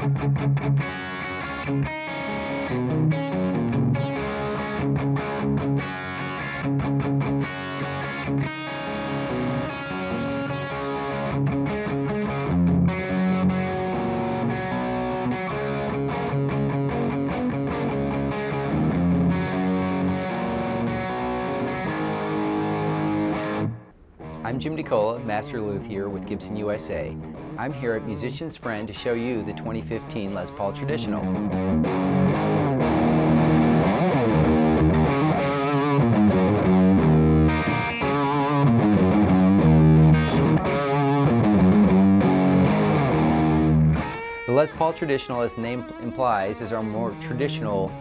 I'm Jim DeCola, Master Luthier with Gibson USA. I'm here at Musician's Friend to show you the 2015 Les Paul Traditional. The Les Paul Traditional, as the name implies, is our more traditional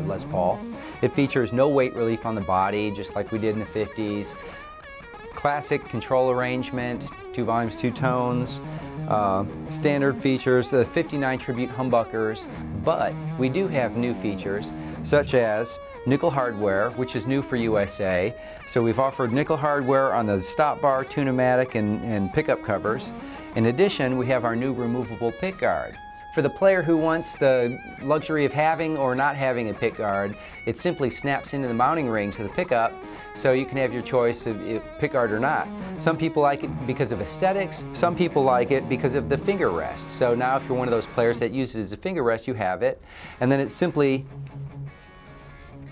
Les Paul. It features no weight relief on the body, just like we did in the 50s. Classic control arrangement, 2 volumes, 2 tones, standard features, the 59 tribute humbuckers, but we do have new features such as nickel hardware, which is new for USA. So we've offered nickel hardware on the stop bar, tune-o-matic, and pickup covers. In addition, we have our new removable pick guard. For the player who wants the luxury of having or not having a pick guard, it simply snaps into the mounting rings of the pickup, so you can have your choice of pick guard or not. Some people like it because of aesthetics, some people like it because of the finger rest. So now if you're one of those players that uses it as a finger rest, you have it, and then it simply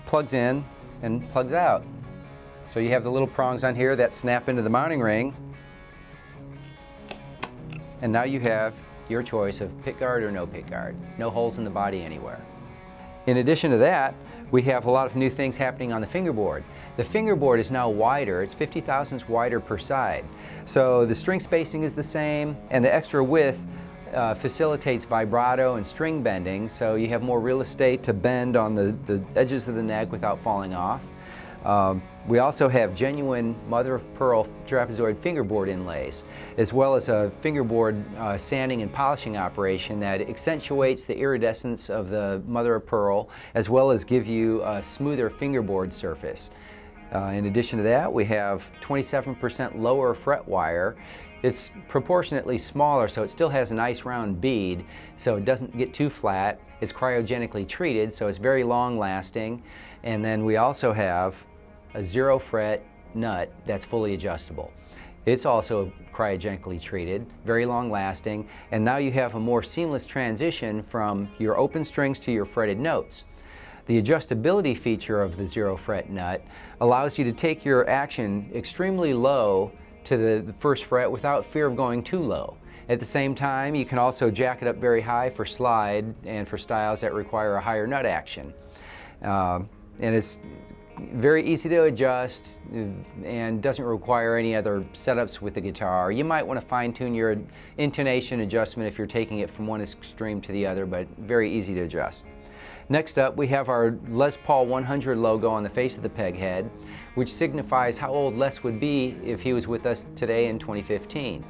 plugs in and plugs out. So you have the little prongs on here that snap into the mounting ring, and now you have your choice of pick guard or no pick guard. No holes in the body anywhere. In addition to that, we have a lot of new things happening on the fingerboard. The fingerboard is now wider. It's 50 thousandths wider per side. So the string spacing is the same, and the extra width facilitates vibrato and string bending, so you have more real estate to bend on the edges of the neck without falling off. We also have genuine mother-of-pearl trapezoid fingerboard inlays, as well as a fingerboard sanding and polishing operation that accentuates the iridescence of the mother-of-pearl, as well as give you a smoother fingerboard surface. In addition to that, we have 27% lower fret wire. It's proportionately smaller, so it still has a nice round bead, so it doesn't get too flat. It's cryogenically treated, so it's very long lasting. And then we also have a 0 fret nut that's fully adjustable. It's also cryogenically treated, very long lasting, and now you have a more seamless transition from your open strings to your fretted notes. The adjustability feature of the 0 fret nut allows you to take your action extremely low to the first fret without fear of going too low. At the same time, you can also jack it up very high for slide and for styles that require a higher nut action. And it's very easy to adjust and doesn't require any other setups with the guitar. You might want to fine-tune your intonation adjustment if you're taking it from one extreme to the other, but very easy to adjust. Next up, we have our Les Paul 100 logo on the face of the peg head, which signifies how old Les would be if he was with us today in 2015.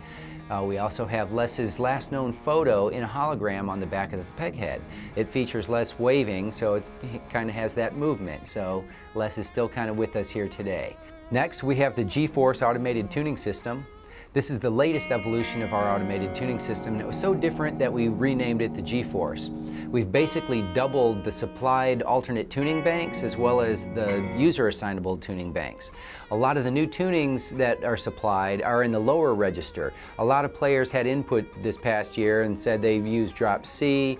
We also have Les's last known photo in a hologram on the back of the peg head. It features Les waving, so it kind of has that movement. So Les is still kind of with us here today. Next, we have the Geforce automated tuning system. This is the latest evolution of our automated tuning system, and it was so different that we renamed it the Geforce. We've basically doubled the supplied alternate tuning banks as well as the user assignable tuning banks. A lot of the new tunings that are supplied are in the lower register. A lot of players had input this past year and said they use drop C,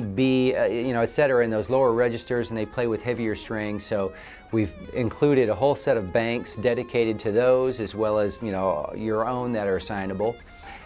B, etc. in those lower registers, and they play with heavier strings. So we've included a whole set of banks dedicated to those, as well as your own that are assignable.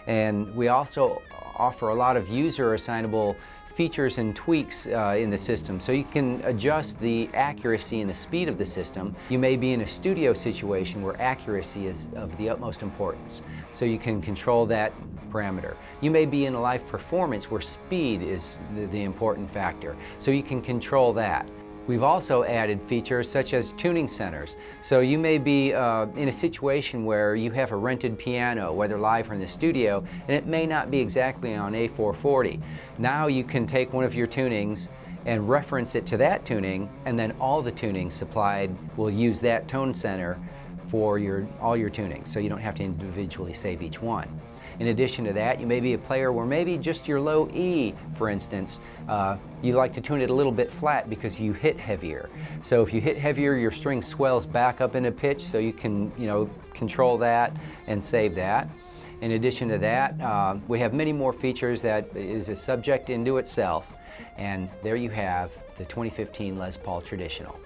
And we also offer a lot of user assignable features and tweaks in the system, so you can adjust the accuracy and the speed of the system. You may be in a studio situation where accuracy is of the utmost importance, so you can control that parameter. You may be in a live performance where speed is the important factor, so you can control that. We've also added features such as tuning centers. So you may be in a situation where you have a rented piano, whether live or in the studio, and it may not be exactly on A440. Now you can take one of your tunings and reference it to that tuning, and then all the tunings supplied will use that tone center for all your tunings, so you don't have to individually save each one. In addition to that, you may be a player where maybe just your low E, for instance, you like to tune it a little bit flat because you hit heavier. So if you hit heavier, your string swells back up in a pitch, so you can, control that and save that. In addition to that, we have many more features that is a subject into itself. And there you have the 2015 Les Paul Traditional.